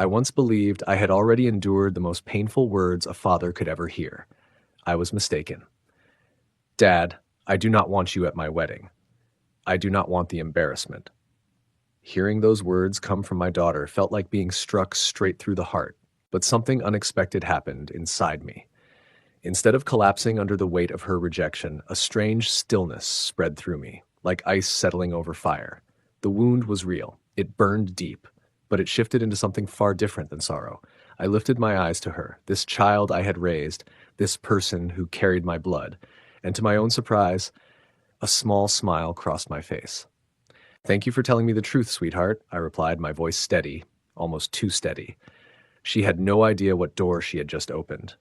I once believed I had already endured the most painful words a father could ever hear. I was mistaken. Dad, I do not want you at my wedding. I do not want the embarrassment. Hearing those words come from my daughter felt like being struck straight through the heart, but something unexpected happened inside me. Instead of collapsing under the weight of her rejection, a strange stillness spread through me, like ice settling over fire. The wound was real. It burned deep, but it shifted into something far different than sorrow. I lifted my eyes to her, this child I had raised, this person who carried my blood, and to my own surprise, a small smile crossed my face. Thank you for telling me the truth, sweetheart, I replied, my voice steady, almost too steady. She had no idea what door she had just opened.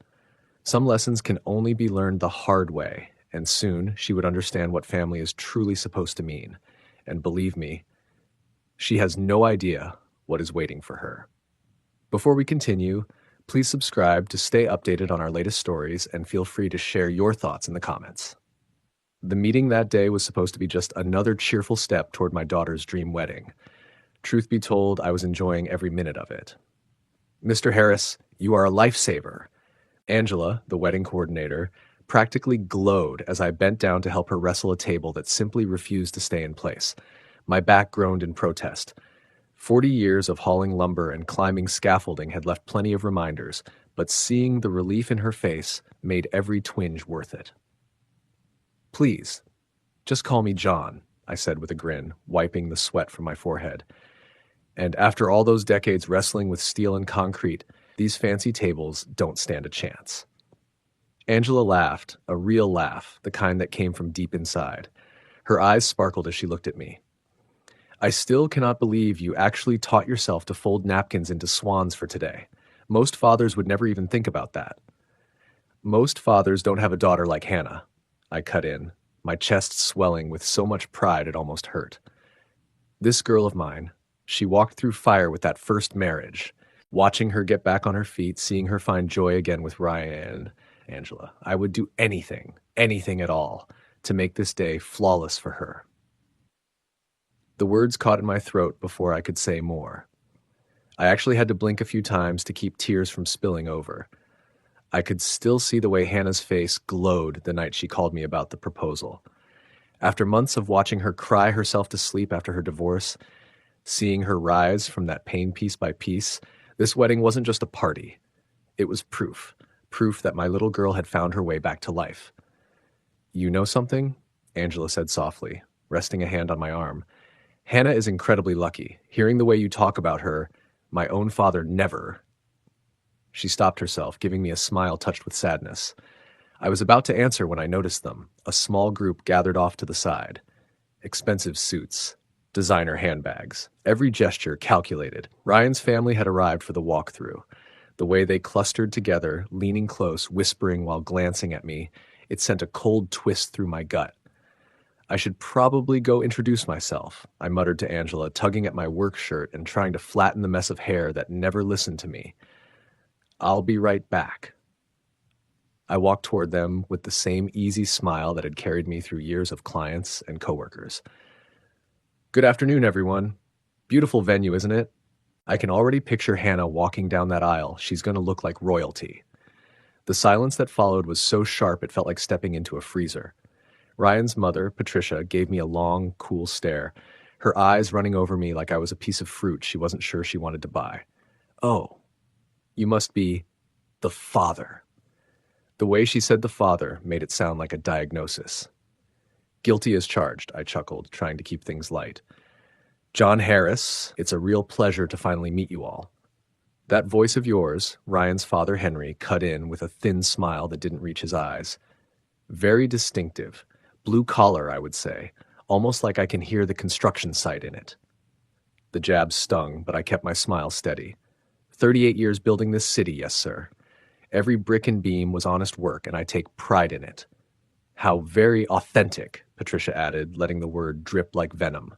Some lessons can only be learned the hard way, and soon she would understand what family is truly supposed to mean. And believe me, she has no idea what is waiting for her. Before we continue, please subscribe to stay updated on our latest stories and feel free to share your thoughts in the comments. The meeting that day was supposed to be just another cheerful step toward my daughter's dream wedding. Truth be told, I was enjoying every minute of it. Mr. Harris, you are a lifesaver. Angela, the wedding coordinator, practically glowed as I bent down to help her wrestle a table that simply refused to stay in place. My back groaned in protest. 40 years of hauling lumber and climbing scaffolding had left plenty of reminders, but seeing the relief in her face made every twinge worth it. Please, just call me John, I said with a grin, wiping the sweat from my forehead. And after all those decades wrestling with steel and concrete, these fancy tables don't stand a chance. Angela laughed, a real laugh, the kind that came from deep inside. Her eyes sparkled as she looked at me. I still cannot believe you actually taught yourself to fold napkins into swans for today. Most fathers would never even think about that. Most fathers don't have a daughter like Hannah, I cut in, my chest swelling with so much pride it almost hurt. This girl of mine, she walked through fire with that first marriage. Watching her get back on her feet, seeing her find joy again with Ryan and Angela, I would do anything, anything at all, to make this day flawless for her. The words caught in my throat before I could say more. I actually had to blink a few times to keep tears from spilling over. I could still see the way Hannah's face glowed the night she called me about the proposal. After months of watching her cry herself to sleep after her divorce, seeing her rise from that pain piece by piece, this wedding wasn't just a party. It was proof that my little girl had found her way back to life. You know something? Angela said softly, resting a hand on my arm. Hannah is incredibly lucky. Hearing the way you talk about her, my own father never. She stopped herself, giving me a smile touched with sadness. I was about to answer when I noticed them, a small group gathered off to the side. Expensive suits, designer handbags, every gesture calculated. Ryan's family had arrived for the walkthrough. The way they clustered together, leaning close, whispering while glancing at me, it sent a cold twist through my gut. I should probably go introduce myself, I muttered to Angela, tugging at my work shirt and trying to flatten the mess of hair that never listened to me. I'll be right back. I walked toward them with the same easy smile that had carried me through years of clients and coworkers. Good afternoon, everyone. Beautiful venue, isn't it? I can already picture Hannah walking down that aisle. She's going to look like royalty. The silence that followed was so sharp it felt like stepping into a freezer. Ryan's mother, Patricia, gave me a long, cool stare, her eyes running over me like I was a piece of fruit she wasn't sure she wanted to buy. Oh, you must be the father. The way she said the father made it sound like a diagnosis. Guilty as charged, I chuckled, trying to keep things light. John Harris, it's a real pleasure to finally meet you all. That voice of yours, Ryan's father Henry, cut in with a thin smile that didn't reach his eyes. Very distinctive. Blue collar, I would say, almost like I can hear the construction site in it. The jab stung, but I kept my smile steady. 38 years building this city, yes, sir. Every brick and beam was honest work, and I take pride in it. How very authentic, Patricia added, letting the word drip like venom.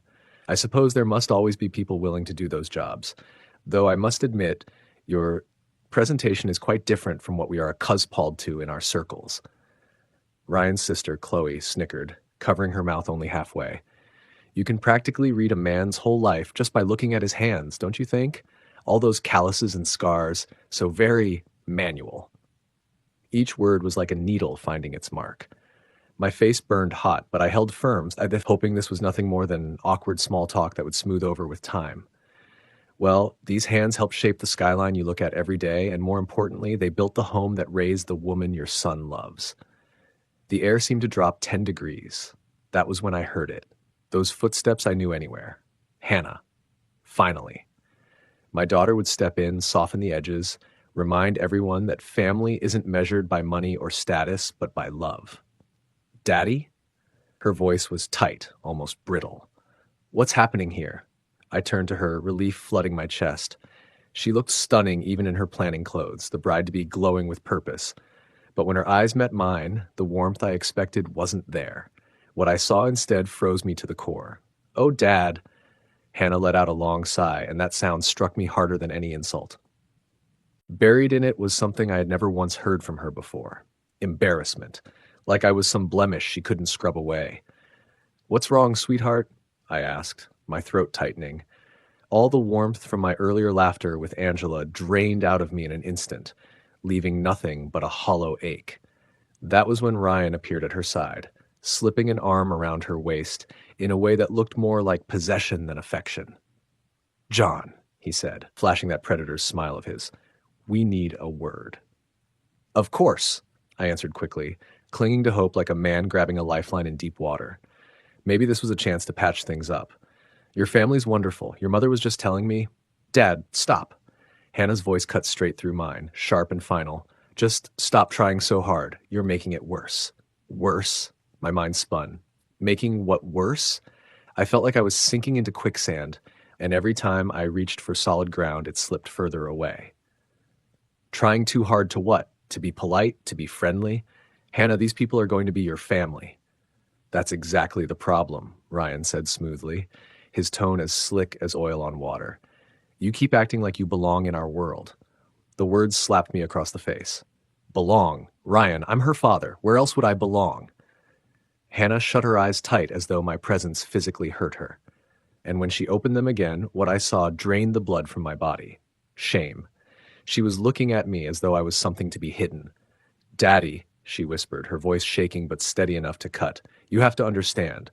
I suppose there must always be people willing to do those jobs, though I must admit, your presentation is quite different from what we are accustomed to in our circles. Ryan's sister, Chloe, snickered, covering her mouth only halfway. You can practically read a man's whole life just by looking at his hands, don't you think? All those calluses and scars, so very manual. Each word was like a needle finding its mark. My face burned hot, but I held firm, as if hoping this was nothing more than awkward small talk that would smooth over with time. Well, these hands helped shape the skyline you look at every day, and more importantly, they built the home that raised the woman your son loves. The air seemed to drop 10 degrees. That was when I heard it. Those footsteps I knew anywhere. Hannah. Finally. My daughter would step in, soften the edges, remind everyone that family isn't measured by money or status, but by love. Daddy? Her voice was tight, almost brittle. What's happening here? I turned to her, relief flooding my chest. She looked stunning even in her planning clothes, the bride-to-be glowing with purpose. But when her eyes met mine, the warmth I expected wasn't there. What I saw instead froze me to the core. Oh, Dad! Hannah let out a long sigh, and that sound struck me harder than any insult. Buried in it was something I had never once heard from her before. Embarrassment. Like I was some blemish she couldn't scrub away. What's wrong, sweetheart? I asked, my throat tightening. All the warmth from my earlier laughter with Angela drained out of me in an instant, leaving nothing but a hollow ache. That was when Ryan appeared at her side, slipping an arm around her waist in a way that looked more like possession than affection. John, he said, flashing that predator's smile of his, we need a word. Of course, I answered quickly, clinging to hope like a man grabbing a lifeline in deep water. Maybe this was a chance to patch things up. Your family's wonderful. Your mother was just telling me. Dad, stop. Hannah's voice cut straight through mine, sharp and final. Just stop trying so hard. You're making it worse. Worse? My mind spun. Making what worse? I felt like I was sinking into quicksand, and every time I reached for solid ground, it slipped further away. Trying too hard to what? To be polite? To be friendly? Hannah, these people are going to be your family. That's exactly the problem, Ryan said smoothly, his tone as slick as oil on water. You keep acting like you belong in our world. The words slapped me across the face. Belong? Ryan, I'm her father. Where else would I belong? Hannah shut her eyes tight as though my presence physically hurt her. And when she opened them again, what I saw drained the blood from my body. Shame. She was looking at me as though I was something to be hidden. Daddy, she whispered, her voice shaking but steady enough to cut. You have to understand.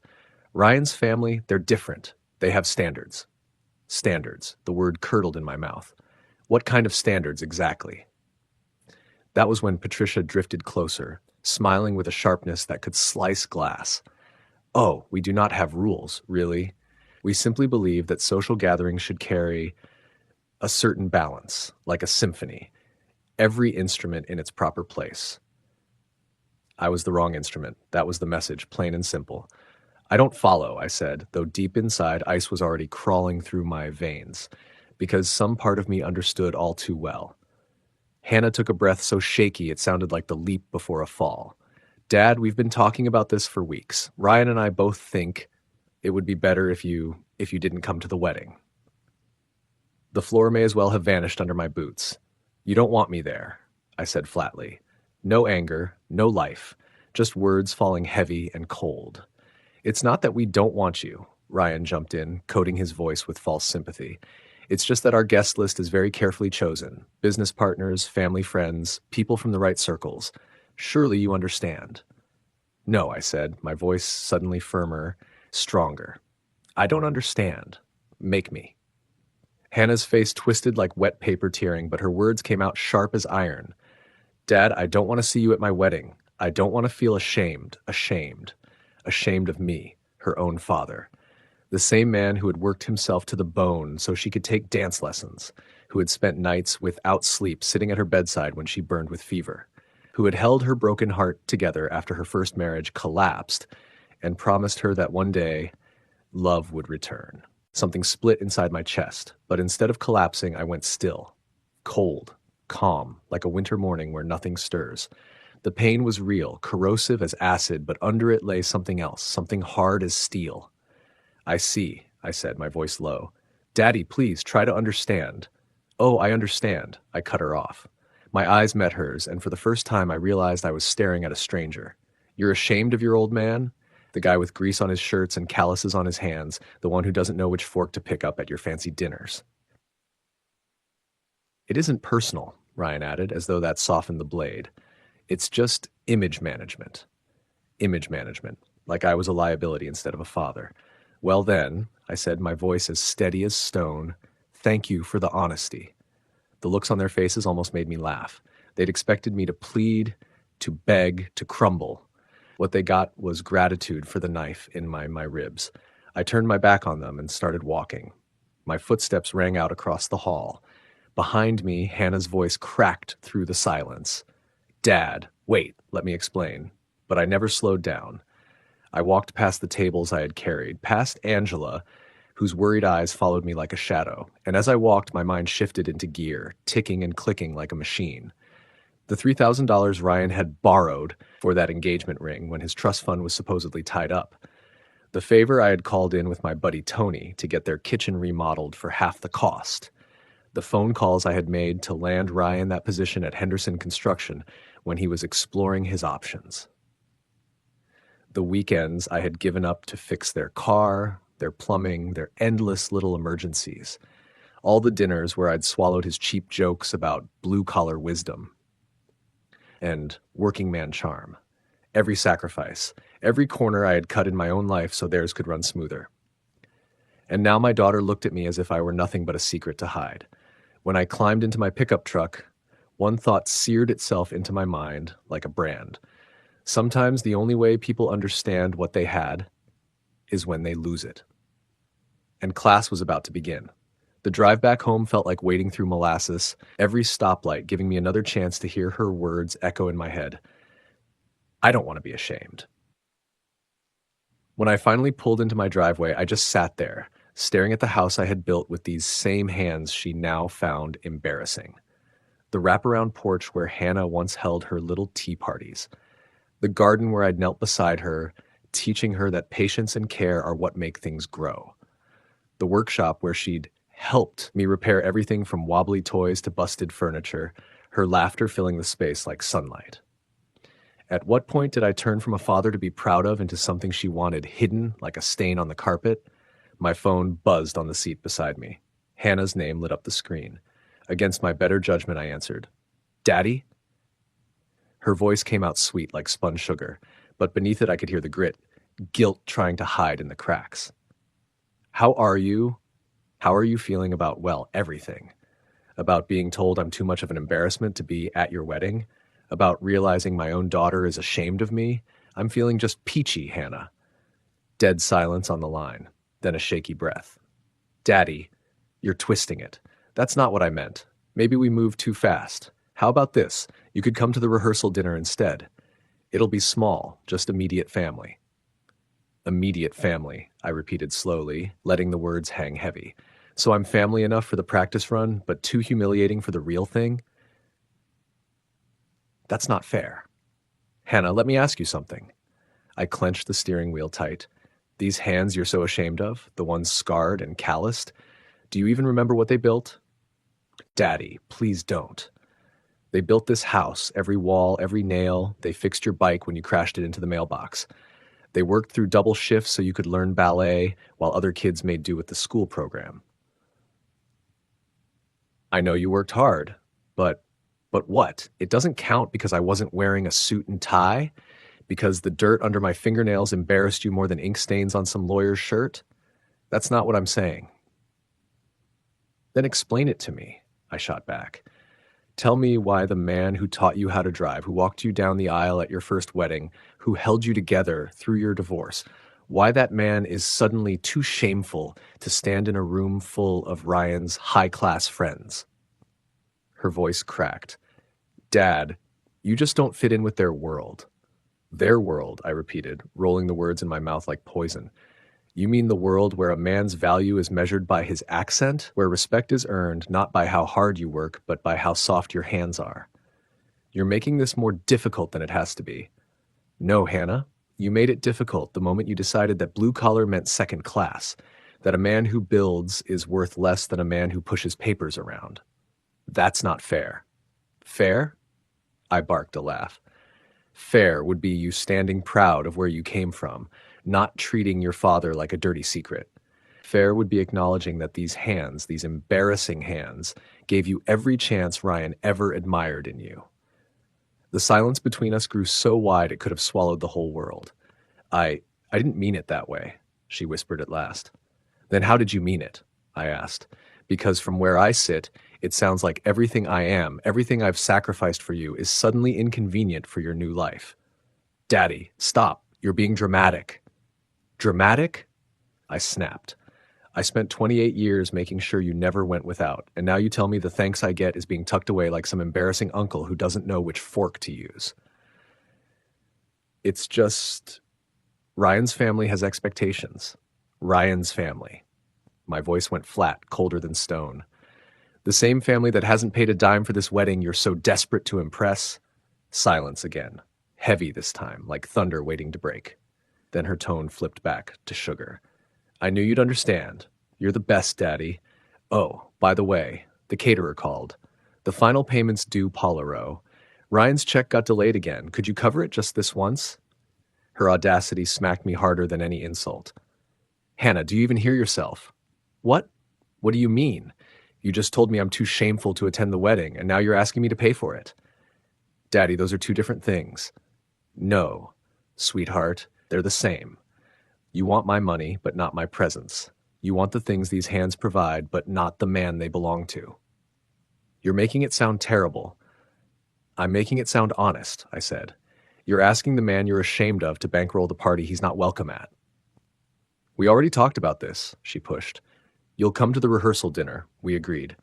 Ryan's family, they're different. They have standards. Standards. The word curdled in my mouth. What kind of standards exactly? That was when Patricia drifted closer, smiling with a sharpness that could slice glass. Oh, we do not have rules, really. We simply believe that social gatherings should carry a certain balance, like a symphony. Every instrument in its proper place. I was the wrong instrument. That was the message, plain and simple. I don't follow, I said, though deep inside ice was already crawling through my veins, because some part of me understood all too well. Hannah took a breath so shaky it sounded like the leap before a fall. Dad, we've been talking about this for weeks. Ryan and I both think it would be better if you didn't come to the wedding. The floor may as well have vanished under my boots. You don't want me there, I said flatly. No anger, no life, just words falling heavy and cold. It's not that we don't want you, Ryan jumped in, coating his voice with false sympathy. It's just that our guest list is very carefully chosen. Business partners, family friends, people from the right circles. Surely you understand. No, I said, my voice suddenly firmer, stronger. I don't understand. Make me. Hannah's face twisted like wet paper tearing, but her words came out sharp as iron. Dad, I don't want to see you at my wedding. I don't want to feel ashamed of me, her own father. The same man who had worked himself to the bone so she could take dance lessons, who had spent nights without sleep sitting at her bedside when she burned with fever, who had held her broken heart together after her first marriage collapsed and promised her that one day love would return. Something split inside my chest, but instead of collapsing, I went still, cold, calm, like a winter morning where nothing stirs. The pain was real, corrosive as acid, but under it lay something else, something hard as steel. I see, I said, my voice low. Daddy, please, try to understand. Oh, I understand, I cut her off. My eyes met hers, and for the first time I realized I was staring at a stranger. You're ashamed of your old man? The guy with grease on his shirts and calluses on his hands, the one who doesn't know which fork to pick up at your fancy dinners. It isn't personal, Ryan added, as though that softened the blade. It's just image management. Image management, like I was a liability instead of a father. Well then, I said, my voice as steady as stone, thank you for the honesty. The looks on their faces almost made me laugh. They'd expected me to plead, to beg, to crumble. What they got was gratitude for the knife in my ribs. I turned my back on them and started walking. My footsteps rang out across the hall. Behind me, Hannah's voice cracked through the silence. Dad, wait, let me explain. But I never slowed down. I walked past the tables I had carried, past Angela, whose worried eyes followed me like a shadow, and as I walked, my mind shifted into gear, ticking and clicking like a machine. The $3,000 Ryan had borrowed for that engagement ring when his trust fund was supposedly tied up. The favor I had called in with my buddy Tony to get their kitchen remodeled for half the cost. The phone calls I had made to land Ryan that position at Henderson Construction when he was exploring his options. The weekends I had given up to fix their car, their plumbing, their endless little emergencies. All the dinners where I'd swallowed his cheap jokes about blue-collar wisdom and working man charm. Every sacrifice, every corner I had cut in my own life so theirs could run smoother. And now my daughter looked at me as if I were nothing but a secret to hide. When I climbed into my pickup truck, one thought seared itself into my mind like a brand. Sometimes the only way people understand what they had is when they lose it. And class was about to begin. The drive back home felt like wading through molasses, every stoplight giving me another chance to hear her words echo in my head. I don't want to be ashamed. When I finally pulled into my driveway, I just sat there, staring at the house I had built with these same hands she now found embarrassing. The wraparound porch where Hannah once held her little tea parties. The garden where I'd knelt beside her, teaching her that patience and care are what make things grow. The workshop where she'd helped me repair everything from wobbly toys to busted furniture, her laughter filling the space like sunlight. At what point did I turn from a father to be proud of into something she wanted hidden like a stain on the carpet? My phone buzzed on the seat beside me. Hannah's name lit up the screen. Against my better judgment, I answered, "Daddy?" Her voice came out sweet like spun sugar, but beneath it I could hear the grit, guilt trying to hide in the cracks. How are you? How are you feeling about, well, everything? About being told I'm too much of an embarrassment to be at your wedding? About realizing my own daughter is ashamed of me? I'm feeling just peachy, Hannah. Dead silence on the line, then a shaky breath. Daddy, you're twisting it. That's not what I meant. Maybe we moved too fast. How about this? You could come to the rehearsal dinner instead. It'll be small, just immediate family. Immediate family, I repeated slowly, letting the words hang heavy. So I'm family enough for the practice run, but too humiliating for the real thing? That's not fair. Hannah, let me ask you something. I clenched the steering wheel tight. These hands you're so ashamed of, the ones scarred and calloused, do you even remember what they built? Daddy, please don't. They built this house, every wall, every nail. They fixed your bike when you crashed it into the mailbox. They worked through double shifts so you could learn ballet while other kids made do with the school program. I know you worked hard, but what? It doesn't count because I wasn't wearing a suit and tie? Because the dirt under my fingernails embarrassed you more than ink stains on some lawyer's shirt? That's not what I'm saying. Then explain it to me, I shot back. Tell me why the man who taught you how to drive, who walked you down the aisle at your first wedding, who held you together through your divorce, why that man is suddenly too shameful to stand in a room full of Ryan's high-class friends. Her voice cracked. Dad, you just don't fit in with their world. Their world, I repeated, rolling the words in my mouth like poison. You mean the world where a man's value is measured by his accent, where respect is earned not by how hard you work, but by how soft your hands are. You're making this more difficult than it has to be. No, Hannah, you made it difficult the moment you decided that blue collar meant second class, that a man who builds is worth less than a man who pushes papers around. That's not fair. Fair? I barked a laugh. Fair would be you standing proud of where you came from, not treating your father like a dirty secret. Fair would be acknowledging that these hands, these embarrassing hands, gave you every chance Ryan ever admired in you. The silence between us grew so wide it could have swallowed the whole world. I didn't mean it that way, she whispered at last. Then how did you mean it? I asked, because from where I sit, it sounds like everything I am, everything I've sacrificed for you, is suddenly inconvenient for your new life. Daddy, stop. You're being dramatic. Dramatic? I snapped. I spent 28 years making sure you never went without, and now you tell me the thanks I get is being tucked away like some embarrassing uncle who doesn't know which fork to use. It's just, Ryan's family has expectations. Ryan's family. My voice went flat, colder than stone. The same family that hasn't paid a dime for this wedding you're so desperate to impress. Silence again. Heavy this time, like thunder waiting to break. Then her tone flipped back to sugar. I knew you'd understand. You're the best, Daddy. Oh, by the way, the caterer called. The final payment's due Polaro. Ryan's check got delayed again. Could you cover it just this once? Her audacity smacked me harder than any insult. Hannah, do you even hear yourself? What? What do you mean? You just told me I'm too shameful to attend the wedding, and now you're asking me to pay for it. Daddy, those are two different things. No, sweetheart, they're the same. You want my money, but not my presence. You want the things these hands provide, but not the man they belong to. You're making it sound terrible. I'm making it sound honest, I said. You're asking the man you're ashamed of to bankroll the party he's not welcome at. We already talked about this, she pushed. You'll come to the rehearsal dinner, we agreed.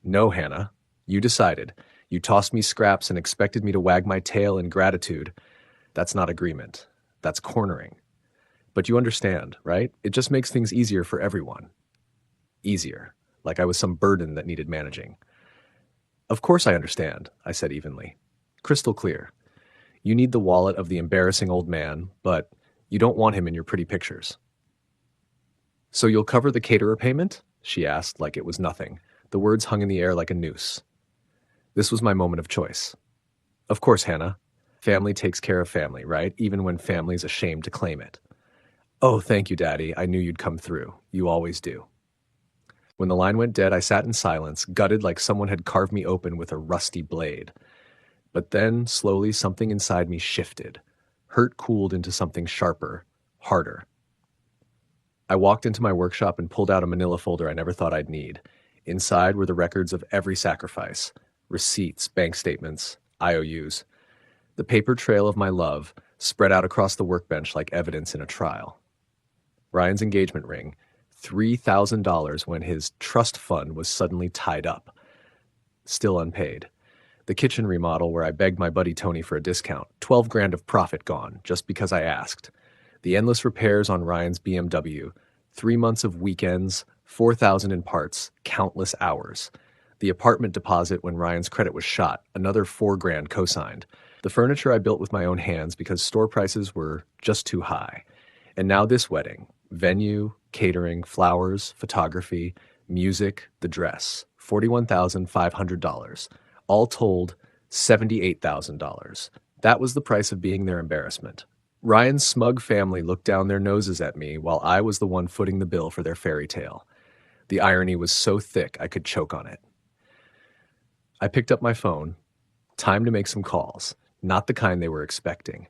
No, Hannah. You decided. You tossed me scraps and expected me to wag my tail in gratitude. That's not agreement. That's cornering. But you understand, right? It just makes things easier for everyone. Easier. Like I was some burden that needed managing. Of course I understand, I said evenly. Crystal clear. You need the wallet of the embarrassing old man, but you don't want him in your pretty pictures. So you'll cover the caterer payment? She asked like it was nothing. The words hung in the air like a noose. This was my moment of choice. Of course, Hannah. Family takes care of family, right? Even when family's ashamed to claim it. Oh, thank you, Daddy. I knew you'd come through. You always do. When the line went dead, I sat in silence, gutted like someone had carved me open with a rusty blade. But then, slowly, something inside me shifted. Hurt cooled into something sharper, harder. I walked into my workshop and pulled out a manila folder I never thought I'd need. Inside were the records of every sacrifice. Receipts, bank statements, IOUs. The paper trail of my love spread out across the workbench like evidence in a trial. Ryan's engagement ring, $3,000 when his trust fund was suddenly tied up. Still unpaid. The kitchen remodel where I begged my buddy Tony for a discount, $12,000 of profit gone, just because I asked. The endless repairs on Ryan's BMW, 3 months of weekends, $4,000 in parts, countless hours. The apartment deposit when Ryan's credit was shot, another $4,000 co-signed. The furniture I built with my own hands because store prices were just too high. And now this wedding, venue, catering, flowers, photography, music, the dress, $41,500. All told, $78,000. That was the price of being their embarrassment. Ryan's smug family looked down their noses at me while I was the one footing the bill for their fairy tale. The irony was so thick I could choke on it. I picked up my phone. Time to make some calls, not the kind they were expecting.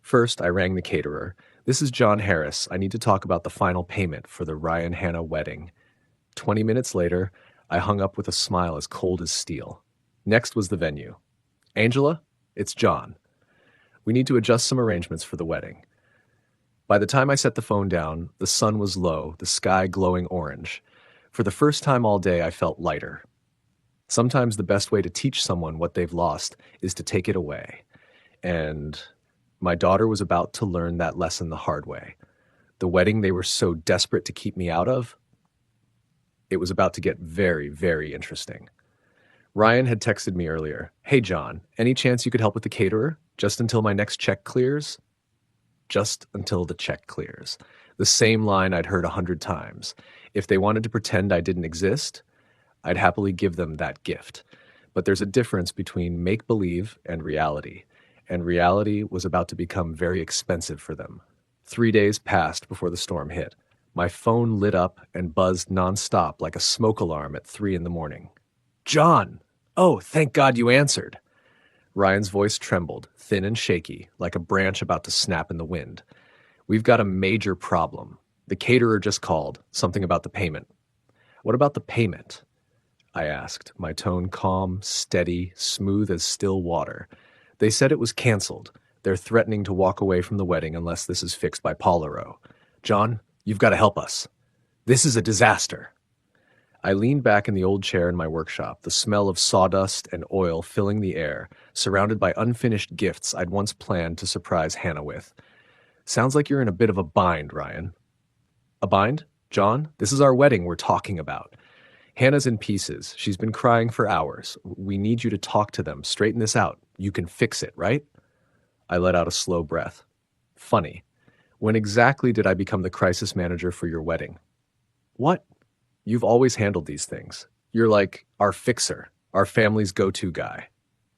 First, I rang the caterer. This is John Harris. I need to talk about the final payment for the Ryan-Hannah wedding. 20 minutes later, I hung up with a smile as cold as steel. Next was the venue. Angela, it's John. We need to adjust some arrangements for the wedding. By the time I set the phone down, the sun was low, the sky glowing orange. For the first time all day, I felt lighter. Sometimes the best way to teach someone what they've lost is to take it away. And my daughter was about to learn that lesson the hard way. The wedding they were so desperate to keep me out of, it was about to get very, very interesting. Ryan had texted me earlier. Hey, John, any chance you could help with the caterer? Just until my next check clears? Just until the check clears. The same line I'd heard 100 times. If they wanted to pretend I didn't exist, I'd happily give them that gift. But there's a difference between make-believe and reality was about to become very expensive for them. 3 days passed before the storm hit. My phone lit up and buzzed nonstop like a smoke alarm at 3 in the morning. John! Oh, thank God you answered. Ryan's voice trembled, thin and shaky, like a branch about to snap in the wind. We've got a major problem. The caterer just called, something about the payment. What about the payment? I asked, my tone calm, steady, smooth as still water. They said it was canceled. They're threatening to walk away from the wedding unless this is fixed by Polaro. John, you've got to help us. This is a disaster. I leaned back in the old chair in my workshop, the smell of sawdust and oil filling the air, surrounded by unfinished gifts I'd once planned to surprise Hannah with. Sounds like you're in a bit of a bind, Ryan. A bind? John, this is our wedding we're talking about. Hannah's in pieces. She's been crying for hours. We need you to talk to them, straighten this out. You can fix it, right? I let out a slow breath. Funny. When exactly did I become the crisis manager for your wedding? What? You've always handled these things. You're like our fixer, our family's go-to guy.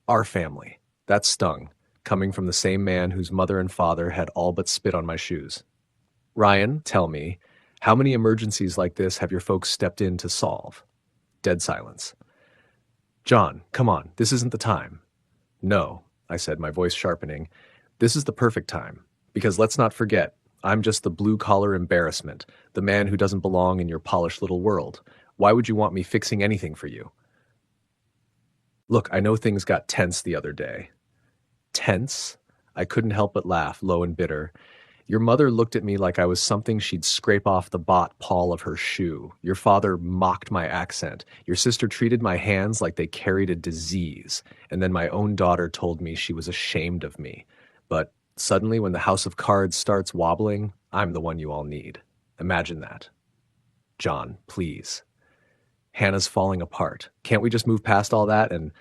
Our family. That stung, coming from the same man whose mother and father had all but spit on my shoes. Ryan, tell me, how many emergencies like this have your folks stepped in to solve? Dead silence. John, come on, this isn't the time. No, I said, my voice sharpening. This is the perfect time. Because let's not forget, I'm just the blue-collar embarrassment, the man who doesn't belong in your polished little world. Why would you want me fixing anything for you? Look, I know things got tense the other day. Tense? I couldn't help but laugh, low and bitter. Your mother looked at me like I was something she'd scrape off the bot pawl of her shoe. Your father mocked my accent. Your sister treated my hands like they carried a disease. And then my own daughter told me she was ashamed of me. But suddenly, when the house of cards starts wobbling, I'm the one you all need. Imagine that. John, please. Hannah's falling apart. Can't we just move past all that and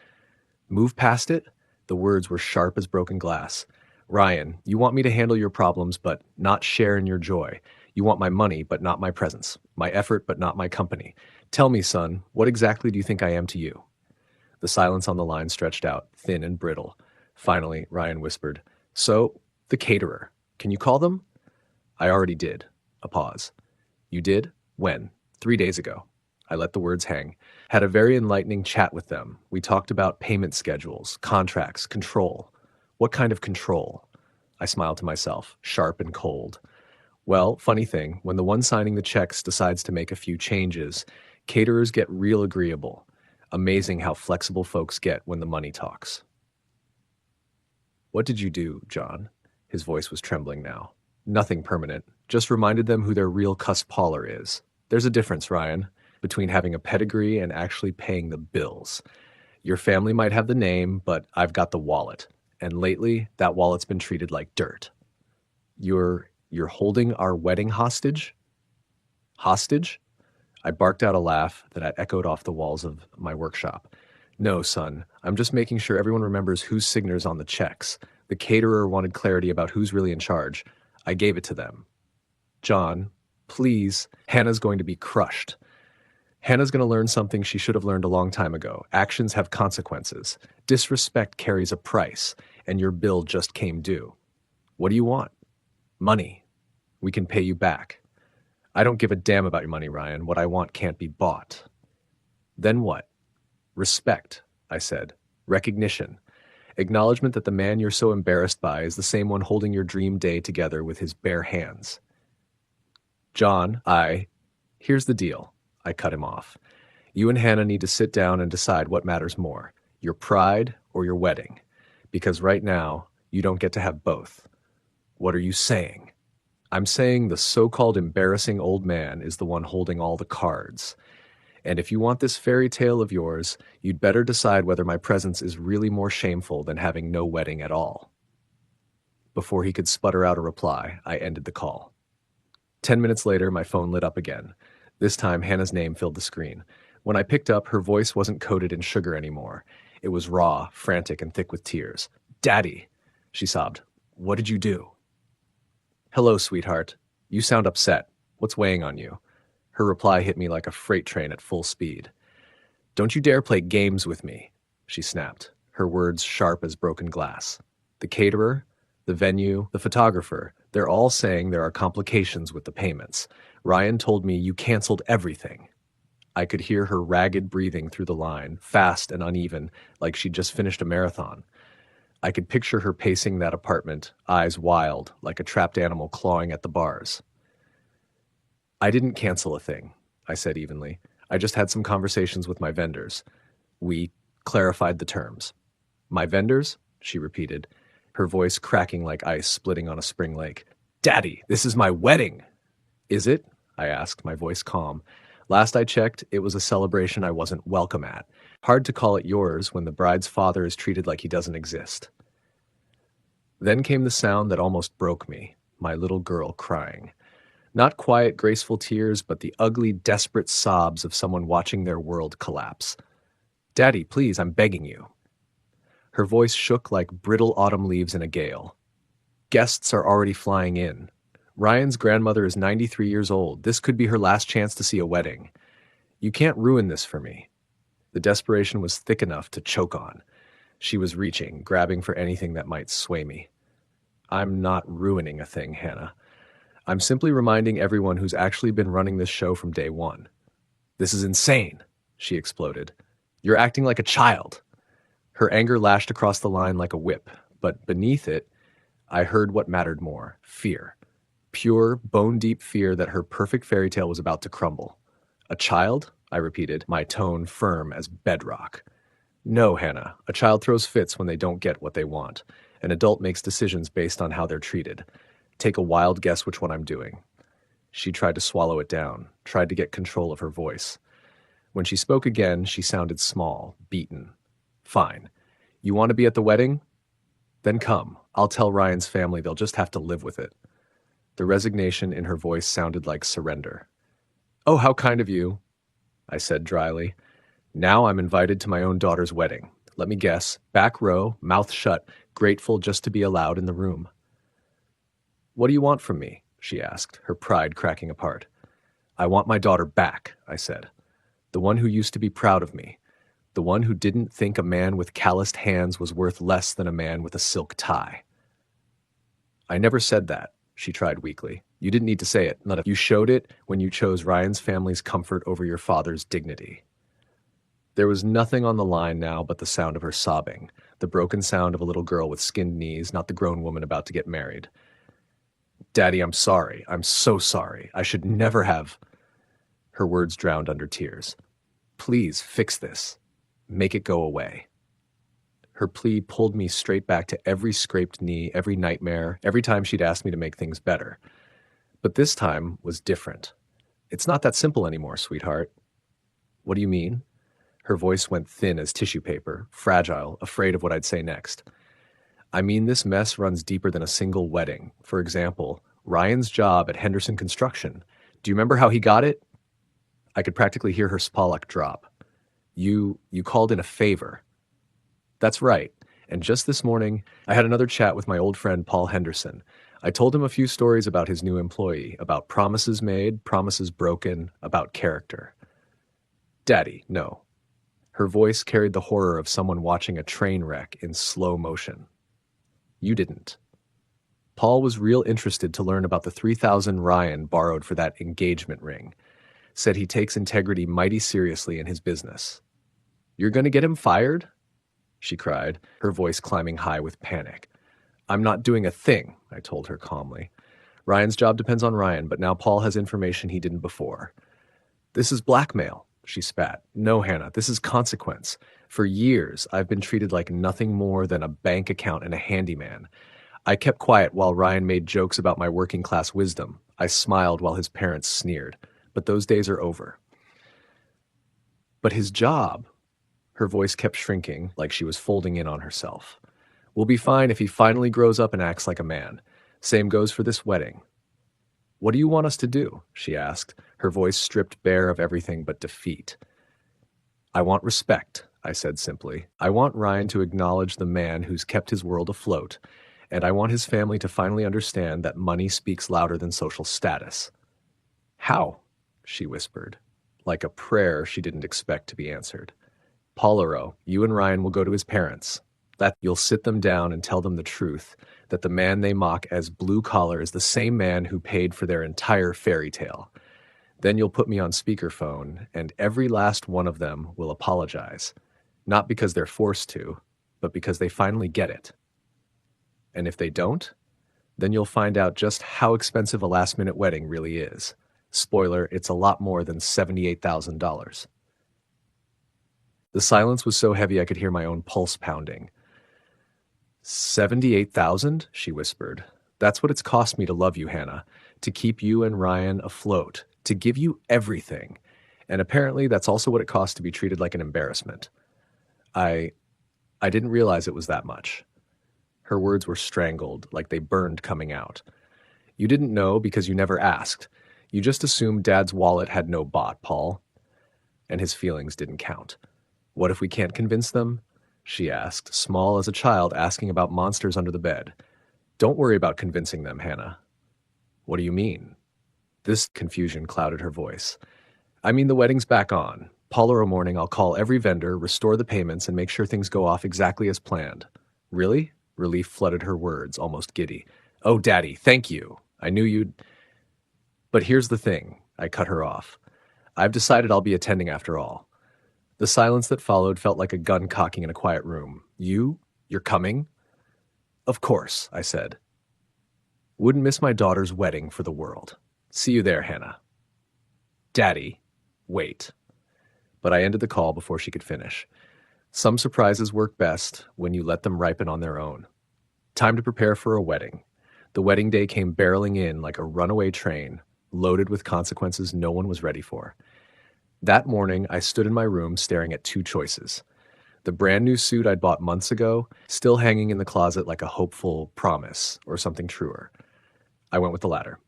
move past it? The words were sharp as broken glass. Ryan, you want me to handle your problems, but not share in your joy. You want my money, but not my presence. My effort, but not my company. Tell me, son, what exactly do you think I am to you? The silence on the line stretched out, thin and brittle. Finally, Ryan whispered, So, the caterer. Can you call them? I already did. A pause. You did? When? 3 days ago. I let the words hang. Had a very enlightening chat with them. We talked about payment schedules, contracts, control. What kind of control? I smiled to myself, sharp and cold. Well, funny thing, when the one signing the checks decides to make a few changes, caterers get real agreeable. Amazing how flexible folks get when the money talks. What did you do, John? His voice was trembling now. Nothing permanent. Just reminded them who their real cuss-paller is. There's a difference, Ryan, between having a pedigree and actually paying the bills. Your family might have the name, but I've got the wallet. And lately, that wallet's been treated like dirt. You're holding our wedding hostage? Hostage? I barked out a laugh that I echoed off the walls of my workshop. No, son, I'm just making sure everyone remembers whose signature's on the checks. The caterer wanted clarity about who's really in charge. I gave it to them. John, please, Hannah's going to be crushed. Hannah's going to learn something she should have learned a long time ago. Actions have consequences. Disrespect carries a price, and your bill just came due. What do you want? Money. We can pay you back. I don't give a damn about your money, Ryan. What I want can't be bought. Then what? Respect, I said. Recognition. Acknowledgement that the man you're so embarrassed by is the same one holding your dream day together with his bare hands. John, Here's the deal. I cut him off. You and Hannah need to sit down and decide what matters more, your pride or your wedding. Because right now, you don't get to have both. What are you saying? I'm saying the so-called embarrassing old man is the one holding all the cards. And if you want this fairy tale of yours, you'd better decide whether my presence is really more shameful than having no wedding at all. Before he could sputter out a reply, I ended the call. 10 minutes later, my phone lit up again. This time, Hannah's name filled the screen. When I picked up, her voice wasn't coated in sugar anymore. It was raw, frantic, and thick with tears. Daddy, she sobbed. What did you do? Hello, sweetheart. You sound upset. What's weighing on you? Her reply hit me like a freight train at full speed. Don't you dare play games with me, she snapped, her words sharp as broken glass. The caterer, the venue, the photographer, They're all saying there are complications with the payments. Ryan told me you canceled everything. I could hear her ragged breathing through the line, fast and uneven, like she'd just finished a marathon. I could picture her pacing that apartment, eyes wild, like a trapped animal clawing at the bars. I didn't cancel a thing, I said evenly. I just had some conversations with my vendors. We clarified the terms. My vendors? She repeated, her voice cracking like ice splitting on a spring lake. Daddy, this is my wedding! Is it? I asked, my voice calm. Last I checked, it was a celebration I wasn't welcome at. Hard to call it yours when the bride's father is treated like he doesn't exist. Then came the sound that almost broke me, my little girl crying. Not quiet, graceful tears, but the ugly, desperate sobs of someone watching their world collapse. Daddy, please, I'm begging you. Her voice shook like brittle autumn leaves in a gale. Guests are already flying in. Ryan's grandmother is 93 years old. This could be her last chance to see a wedding. You can't ruin this for me. The desperation was thick enough to choke on. She was reaching, grabbing for anything that might sway me. I'm not ruining a thing, Hannah. I'm simply reminding everyone who's actually been running this show from day one. This is insane, she exploded. You're acting like a child. Her anger lashed across the line like a whip, but beneath it, I heard what mattered more, fear. Pure, bone-deep fear that her perfect fairy tale was about to crumble. A child? I repeated, my tone firm as bedrock. No, Hannah, a child throws fits when they don't get what they want. An adult makes decisions based on how they're treated. Take a wild guess which one I'm doing. She tried to swallow it down, tried to get control of her voice. When she spoke again, she sounded small, beaten. Fine. You want to be at the wedding? Then come. I'll tell Ryan's family they'll just have to live with it. The resignation in her voice sounded like surrender. Oh, how kind of you, I said dryly. Now I'm invited to my own daughter's wedding. Let me guess, back row, mouth shut, grateful just to be allowed in the room. What do you want from me? She asked, her pride cracking apart. I want my daughter back, I said. The one who used to be proud of me. The one who didn't think a man with calloused hands was worth less than a man with a silk tie. I never said that, she tried weakly. You didn't need to say it. Not if you showed it when you chose Ryan's family's comfort over your father's dignity. There was nothing on the line now but the sound of her sobbing, the broken sound of a little girl with skinned knees, not the grown woman about to get married. Daddy, I'm sorry. I'm so sorry. I should never have. Her words drowned under tears. Please fix this. Make it go away. Her plea pulled me straight back to every scraped knee, every nightmare, every time she'd asked me to make things better. But this time was different. It's not that simple anymore, sweetheart. What do you mean? Her voice went thin as tissue paper, fragile, afraid of what I'd say next. I mean, this mess runs deeper than a single wedding. For example, Ryan's job at Henderson Construction. Do you remember how he got it? I could practically hear her Spalak drop. You called in a favor. That's right. And just this morning, I had another chat with my old friend Paul Henderson. I told him a few stories about his new employee, about promises made, promises broken, about character. Daddy, no. Her voice carried the horror of someone watching a train wreck in slow motion. You didn't. Paul was real interested to learn about the 3,000 Ryan borrowed for that engagement ring. Said he takes integrity mighty seriously in his business. You're going to get him fired? She cried, her voice climbing high with panic. I'm not doing a thing, I told her calmly. Ryan's job depends on Ryan, but now Paul has information he didn't before. This is blackmail, she spat. No, Hannah, this is consequence. For years, I've been treated like nothing more than a bank account and a handyman. I kept quiet while Ryan made jokes about my working-class wisdom. I smiled while his parents sneered. But those days are over. But his job, her voice kept shrinking like she was folding in on herself, will be fine if he finally grows up and acts like a man. Same goes for this wedding. What do you want us to do? She asked, her voice stripped bare of everything but defeat. I want respect, I said simply. I want Ryan to acknowledge the man who's kept his world afloat, and I want his family to finally understand that money speaks louder than social status. How? She whispered, like a prayer she didn't expect to be answered. Paulero, you and Ryan will go to his parents. That you'll sit them down and tell them the truth, that the man they mock as blue collar is the same man who paid for their entire fairy tale. Then you'll put me on speakerphone, and every last one of them will apologize. Not because they're forced to, but because they finally get it. And if they don't, then you'll find out just how expensive a last-minute wedding really is. Spoiler, it's a lot more than $78,000. The silence was so heavy I could hear my own pulse pounding. 78,000? She whispered. That's what it's cost me to love you, Hannah, to keep you and Ryan afloat, to give you everything. And apparently that's also what it cost to be treated like an embarrassment. I didn't realize it was that much. Her words were strangled, like they burned coming out. You didn't know because you never asked. You just assumed Dad's wallet had no bot, Paul. And his feelings didn't count. What if we can't convince them? She asked, small as a child asking about monsters under the bed. Don't worry about convincing them, Hannah. What do you mean? This confusion clouded her voice. I mean, the wedding's back on. Tomorrow morning I'll call every vendor, restore the payments, and make sure things go off exactly as planned. Really? Relief flooded her words, almost giddy. Oh, Daddy, thank you. I knew you'd... But here's the thing. I cut her off. I've decided I'll be attending after all. The silence that followed felt like a gun cocking in a quiet room. You're coming? Of course, I said. Wouldn't miss my daughter's wedding for the world. See you there, Hannah. Daddy, wait. But I ended the call before she could finish. Some surprises work best when you let them ripen on their own. Time to prepare for a wedding. The wedding day came barreling in like a runaway train, loaded with consequences no one was ready for. That morning, I stood in my room staring at two choices. The brand new suit I'd bought months ago, still hanging in the closet like a hopeful promise or something truer. I went with the latter.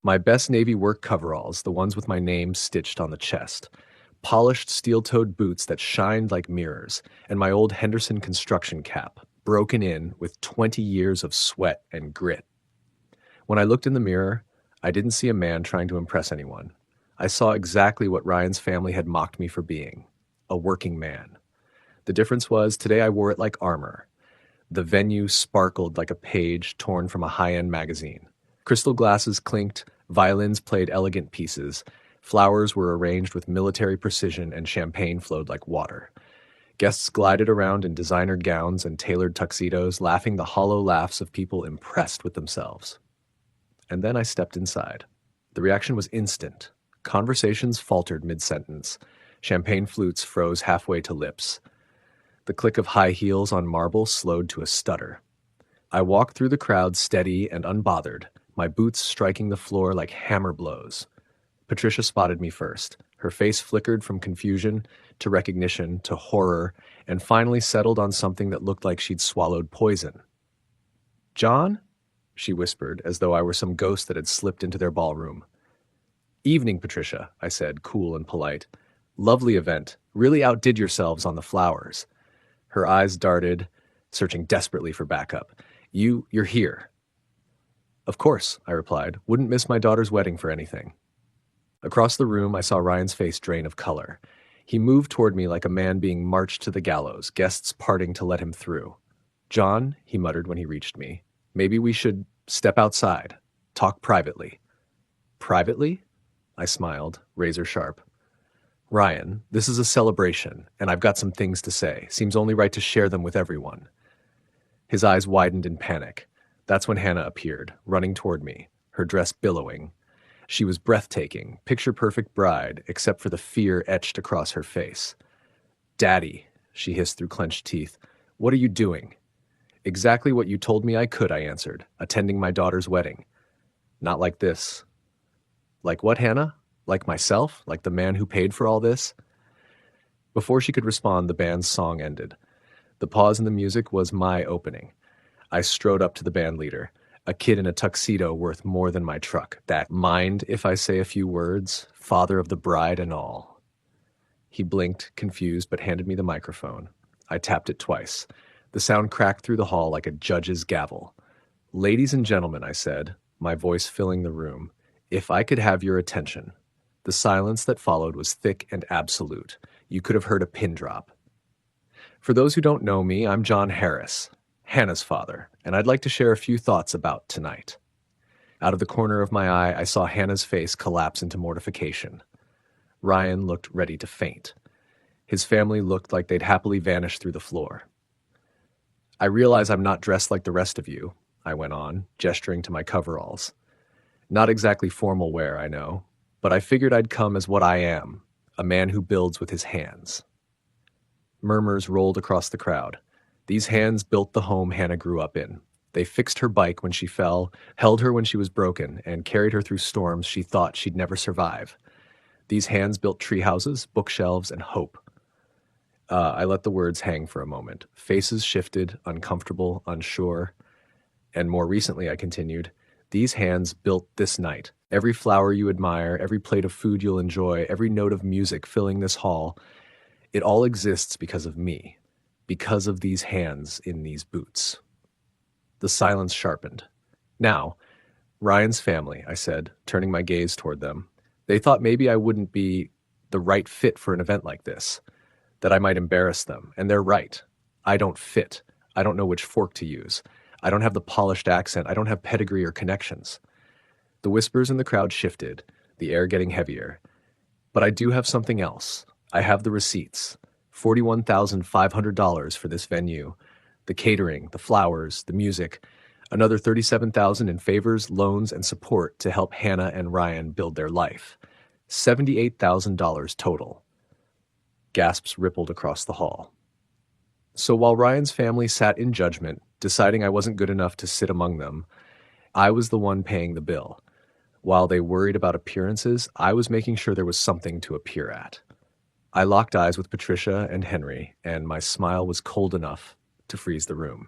My best Navy work coveralls, the ones with my name stitched on the chest, polished steel-toed boots that shined like mirrors, and my old Henderson construction cap, broken in with 20 years of sweat and grit. When I looked in the mirror, I didn't see a man trying to impress anyone. I saw exactly what Ryan's family had mocked me for being, a working man. The difference was, today I wore it like armor. The venue sparkled like a page torn from a high-end magazine. Crystal glasses clinked, violins played elegant pieces, flowers were arranged with military precision, and champagne flowed like water. Guests glided around in designer gowns and tailored tuxedos, laughing the hollow laughs of people impressed with themselves. And then I stepped inside. The reaction was instant. Conversations faltered mid-sentence. Champagne flutes froze halfway to lips. The click of high heels on marble slowed to a stutter. I walked through the crowd steady and unbothered, my boots striking the floor like hammer blows. Patricia spotted me first. Her face flickered from confusion to recognition to horror, and finally settled on something that looked like she'd swallowed poison. John? She whispered, as though I were some ghost that had slipped into their ballroom. Evening, Patricia, I said, cool and polite. Lovely event. Really outdid yourselves on the flowers. Her eyes darted, searching desperately for backup. You're here. Of course, I replied. Wouldn't miss my daughter's wedding for anything. Across the room, I saw Ryan's face drain of color. He moved toward me like a man being marched to the gallows, guests parting to let him through. John, he muttered when he reached me, maybe we should step outside, talk privately. Privately? I smiled, razor sharp. Ryan, this is a celebration, and I've got some things to say. Seems only right to share them with everyone. His eyes widened in panic. That's when Hannah appeared, running toward me, her dress billowing. She was breathtaking, picture-perfect bride, except for the fear etched across her face. Daddy, she hissed through clenched teeth, what are you doing? Exactly what you told me I could, I answered, attending my daughter's wedding. Not like this. Like what, Hannah? Like myself? Like the man who paid for all this? Before she could respond, the band's song ended. The pause in the music was my opening. I strode up to the band leader, a kid in a tuxedo worth more than my truck. That, mind if I say a few words, father of the bride and all. He blinked, confused, but handed me the microphone. I tapped it twice. The sound cracked through the hall like a judge's gavel. Ladies and gentlemen, I said, my voice filling the room, if I could have your attention. The silence that followed was thick and absolute. You could have heard a pin drop. For those who don't know me, I'm John Harris. Hannah's father, and I'd like to share a few thoughts about tonight. Out of the corner of my eye, I saw Hannah's face collapse into mortification. Ryan looked ready to faint. His family looked like they'd happily vanished through the floor. I realize I'm not dressed like the rest of you, I went on, gesturing to my coveralls. Not exactly formal wear, I know, but I figured I'd come as what I am, a man who builds with his hands. Murmurs rolled across the crowd. These hands built the home Hannah grew up in. They fixed her bike when she fell, held her when she was broken, and carried her through storms she thought she'd never survive. These hands built tree houses, bookshelves, and hope. I let the words hang for a moment. Faces shifted, uncomfortable, unsure. And more recently, I continued, these hands built this night. Every flower you admire, every plate of food you'll enjoy, every note of music filling this hall, it all exists because of me, because of these hands in these boots. The silence sharpened. Now, Ryan's family, I said, turning my gaze toward them. They thought maybe I wouldn't be the right fit for an event like this, that I might embarrass them, and they're right. I don't fit. I don't know which fork to use. I don't have the polished accent. I don't have pedigree or connections. The whispers in the crowd shifted, the air getting heavier. But I do have something else. I have the receipts. $41,500 for this venue. The catering, the flowers, the music. Another $37,000 in favors, loans, and support to help Hannah and Ryan build their life. $78,000 total. Gasps rippled across the hall. So while Ryan's family sat in judgment, deciding I wasn't good enough to sit among them, I was the one paying the bill. While they worried about appearances, I was making sure there was something to appear at. I locked eyes with Patricia and Henry, and my smile was cold enough to freeze the room.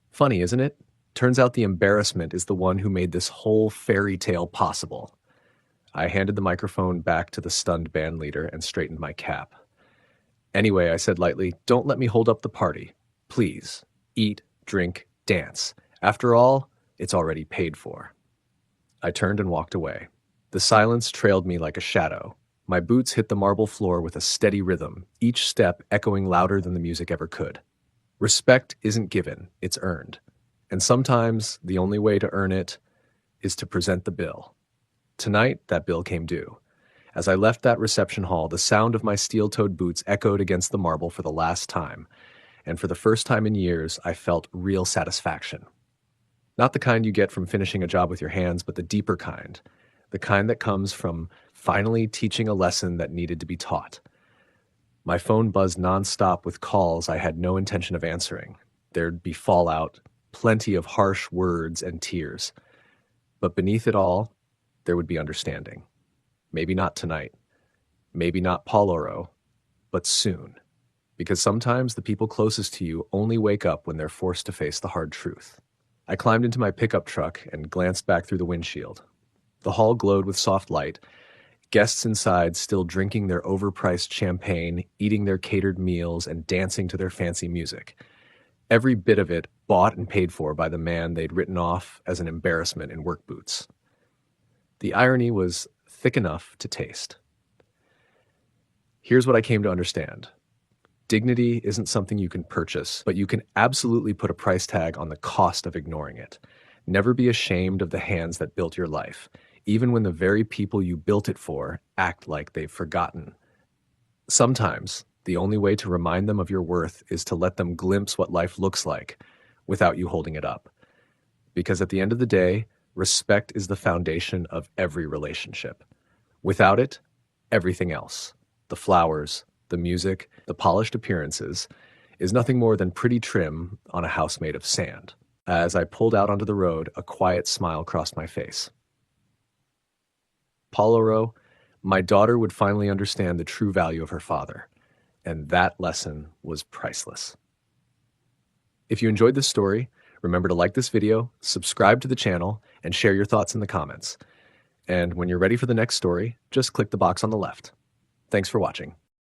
Funny, isn't it? Turns out the embarrassment is the one who made this whole fairy tale possible. I handed the microphone back to the stunned band leader and straightened my cap. Anyway, I said lightly, don't let me hold up the party. Please, eat, drink, dance. After all, it's already paid for. I turned and walked away. The silence trailed me like a shadow. My boots hit the marble floor with a steady rhythm, each step echoing louder than the music ever could. Respect isn't given, it's earned. And sometimes the only way to earn it is to present the bill. Tonight, that bill came due. As I left that reception hall, the sound of my steel-toed boots echoed against the marble for the last time, and for the first time in years, I felt real satisfaction. Not the kind you get from finishing a job with your hands, but the deeper kind, the kind that comes from finally teaching a lesson that needed to be taught. My phone buzzed nonstop with calls I had no intention of answering. There'd be fallout, plenty of harsh words and tears. But beneath it all, there would be understanding. Maybe not tonight, maybe not Paul Oro, but soon. Because sometimes the people closest to you only wake up when they're forced to face the hard truth. I climbed into my pickup truck and glanced back through the windshield. The hall glowed with soft light, guests inside still drinking their overpriced champagne, eating their catered meals, and dancing to their fancy music. Every bit of it bought and paid for by the man they'd written off as an embarrassment in work boots. The irony was thick enough to taste. Here's what I came to understand. Dignity isn't something you can purchase, but you can absolutely put a price tag on the cost of ignoring it. Never be ashamed of the hands that built your life, even when the very people you built it for act like they've forgotten. Sometimes, the only way to remind them of your worth is to let them glimpse what life looks like without you holding it up. Because at the end of the day, respect is the foundation of every relationship. Without it, everything else, the flowers, the music, the polished appearances, is nothing more than pretty trim on a house made of sand. As I pulled out onto the road, a quiet smile crossed my face. Paul Oro, my daughter would finally understand the true value of her father, and that lesson was priceless. If you enjoyed this story, remember to like this video, subscribe to the channel, and share your thoughts in the comments. And when you're ready for the next story, just click the box on the left. Thanks for watching.